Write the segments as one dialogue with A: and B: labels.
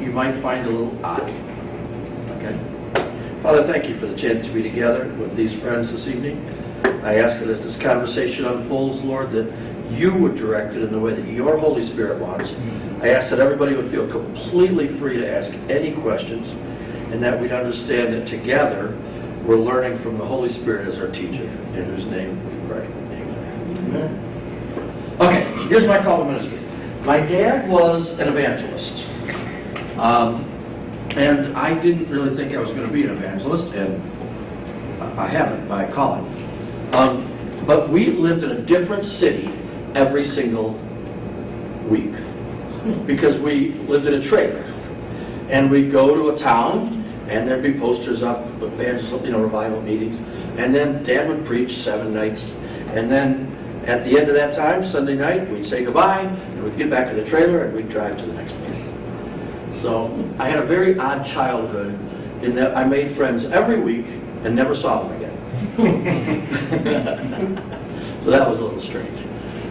A: you might find a little odd. Okay? Father, thank you for the chance to be together with these friends this evening. I ask that as this conversation unfolds, Lord, that you would direct it in the way that your Holy Spirit wants. I ask that everybody would feel completely free to ask any questions, and that we'd understand that together we're learning from the Holy Spirit as our teacher, in whose name we pray. Amen. Okay, here's my call to ministry. My dad was an evangelist. And I didn't really think I was going to be an evangelist, and I haven't by calling. But we lived in a different city every single week because we lived in a trailer. And we'd go to a town, and there'd be posters up, evangelism, revival meetings. And then Dad would preach 7 nights. And then at the end of that time, Sunday night, we'd say goodbye, and we'd get back to the trailer, and we'd drive to the next place. So I had a very odd childhood in that I made friends every week and never saw them again. So that was a little strange.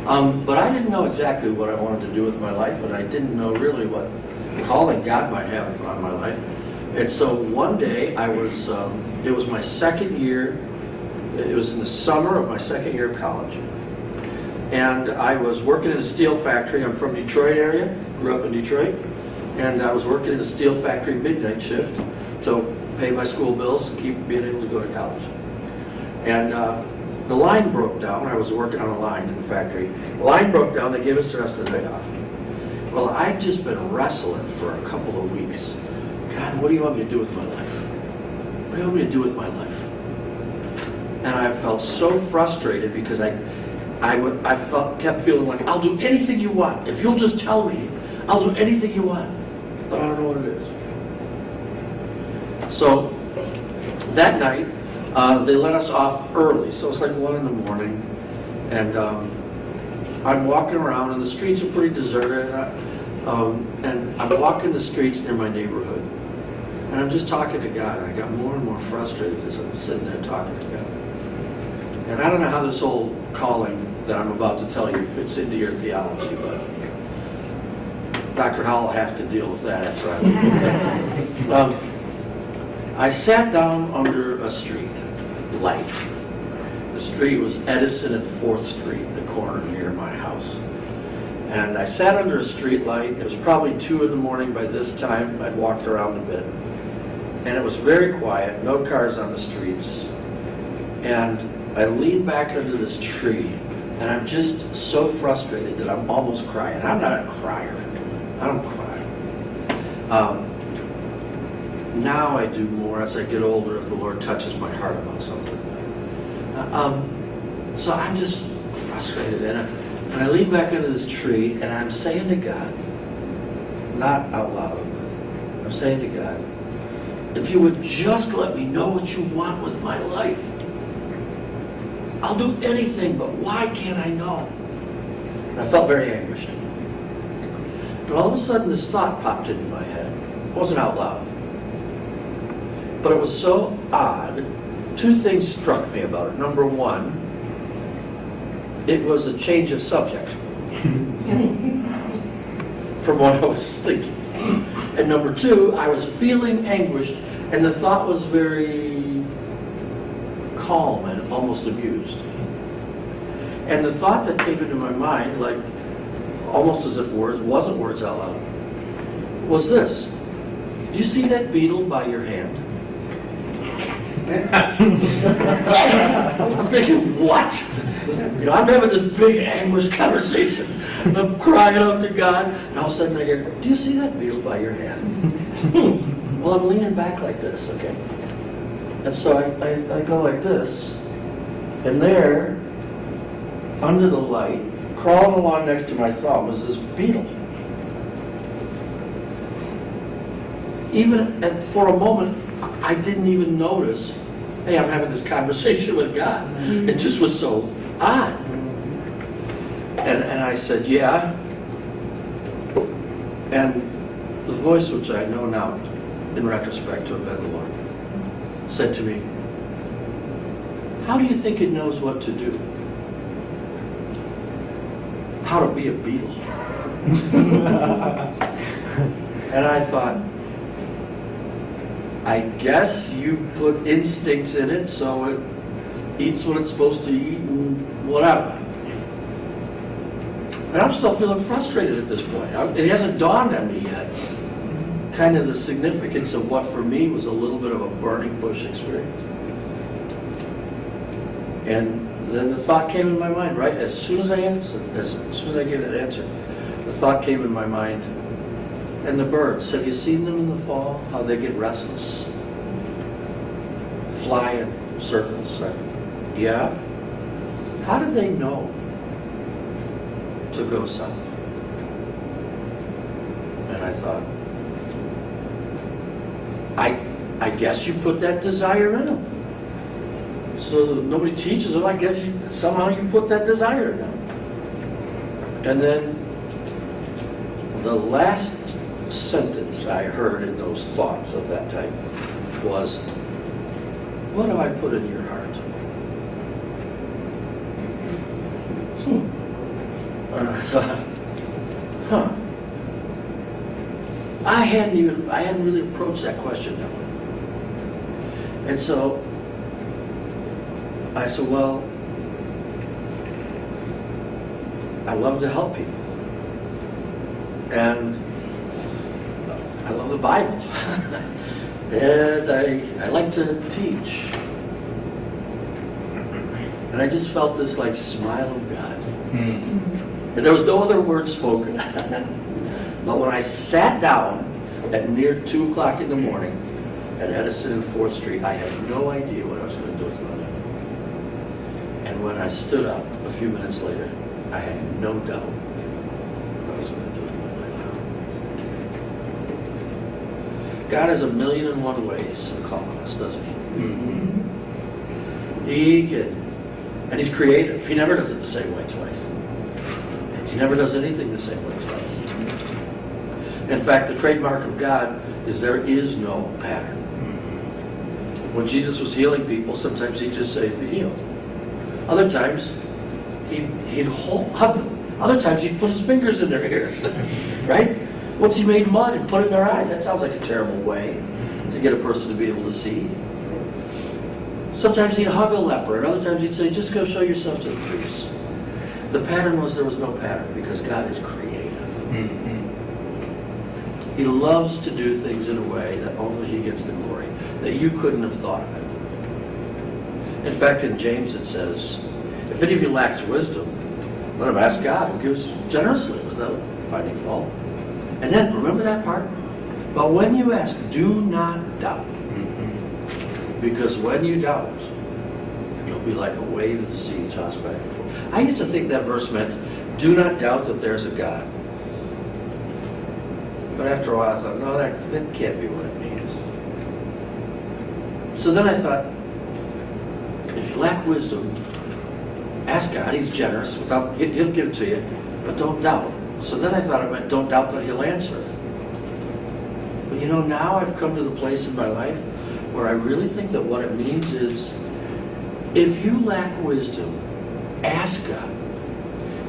A: But I didn't know exactly what I wanted to do with my life, and I didn't know really what calling God might have on my life. And so one day it was my second year, it was in the summer of my second year of college. And I was working in a steel factory. I'm from Detroit area, grew up in Detroit. And I was working in a steel factory midnight shift to pay my school bills and keep being able to go to college. And the line broke down. I was working on a line in the factory. The line broke down. They gave us the rest of the night off. Well, I'd just been wrestling for a couple of weeks. God, what do you want me to do with my life? What do you want me to do with my life? And I felt so frustrated because I kept feeling like, I'll do anything you want. If you'll just tell me, I'll do anything you want. But I don't know what it is. So that night, they let us off early. So it's like 1 in the morning. And I'm walking around, and the streets are pretty deserted. And I'm walking the streets near my neighborhood. And I'm just talking to God. And I got more and more frustrated as I'm sitting there talking to God. And I don't know how this whole calling that I'm about to tell you fits into your theology, but Dr. Howell will have to deal with that after I sat down under a street light. The street was Edison and 4th Street, the corner near my house. And I sat under a street light. It was probably 2 in the morning by this time. I'd walked around a bit. And it was very quiet, no cars on the streets. And I leaned back under this tree, and I'm just so frustrated that I'm almost crying. I'm not a crier. I don't cry. Now I do more as I get older if the Lord touches my heart about something. So I'm just frustrated. And I lean back under this tree, and I'm saying to God, not out loud, I'm saying to God, if you would just let me know what you want with my life, I'll do anything, but why can't I know? And I felt very anguished. But all of a sudden this thought popped into my head. It wasn't out loud. But it was so odd. 2 things struck me about it. Number 1, it was a change of subject from what I was thinking. And number 2, I was feeling anguished, and the thought was very calm and almost amused. And the thought that came into my mind, like almost as if wasn't words out loud, was this: do you see that beetle by your hand? I'm thinking, what? I'm having this big anguished conversation. I'm crying out to God, and all of a sudden I hear, do you see that beetle by your hand? Well, I'm leaning back like this, okay? And so I go like this, and there, under the light, crawling along next to my thumb was this beetle. For a moment, I didn't even notice, hey, I'm having this conversation with God. It just was so odd. And I said, yeah. And the voice, which I know now, in retrospect, to have been the Lord, said to me, how do you think it knows what to do? How to be a beetle. And I thought, I guess you put instincts in it so it eats what it's supposed to eat and whatever. And I'm still feeling frustrated at this point. It hasn't dawned on me yet, kind of the significance of what for me was a little bit of a burning bush experience. And then the thought came in my mind, right? As soon as I gave that answer, the thought came in my mind, and the birds, have you seen them in the fall, how they get restless? Fly in circles. Yeah? How do they know to go south? And I thought, I guess you put that desire in them. So nobody teaches them, I guess somehow you put that desire in them. And then the last sentence I heard in those thoughts of that type was, what do I put in your heart? And I thought, I hadn't really approached that question that way. And so I said, well, I love to help people. And I love the Bible. And I like to teach. And I just felt this like smile of God. And there was no other word spoken. But when I sat down at near 2 o'clock in the morning at Edison and 4th Street, I had no idea what I was going to do with my life. And when I stood up a few minutes later, I had no doubt what I was going to do with my life. God has 1,000,001 ways of calling us, doesn't he? He can. And he's creative. He never does it the same way twice. He never does anything the same way twice. In fact, the trademark of God is there is no pattern. When Jesus was healing people, sometimes he'd just say, be healed. Other times, he'd hug them. Other times, he'd put his fingers in their ears. Right? Once he made mud and put it in their eyes. That sounds like a terrible way to get a person to be able to see. Sometimes he'd hug a leper, and other times he'd say, just go show yourself to the priest. The pattern was there was no pattern because God is creative. He loves to do things in a way that only he gets the glory, that you couldn't have thought of it. In fact, in James it says, if any of you lacks wisdom, let him ask God, who gives generously without finding fault. And then, remember that part? But when you ask, do not doubt. Because when you doubt, you'll be like a wave of the sea tossed back and forth. I used to think that verse meant, do not doubt that there's a God. But after a while I thought, no, that can't be what it means. So then I thought, if you lack wisdom, ask God, he's generous, he'll give it to you, but don't doubt. So then I thought it meant, don't doubt, but he'll answer. But now I've come to the place in my life where I really think that what it means is, if you lack wisdom, ask God,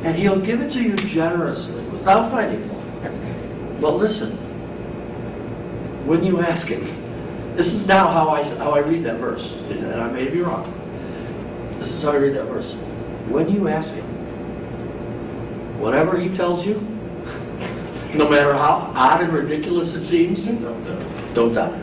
A: and he'll give it to you generously, without finding fault. But listen, when you ask him, this is now how I read that verse, and I may be wrong. This is how I read that verse. When you ask him, whatever he tells you, no matter how odd and ridiculous it seems, don't doubt it.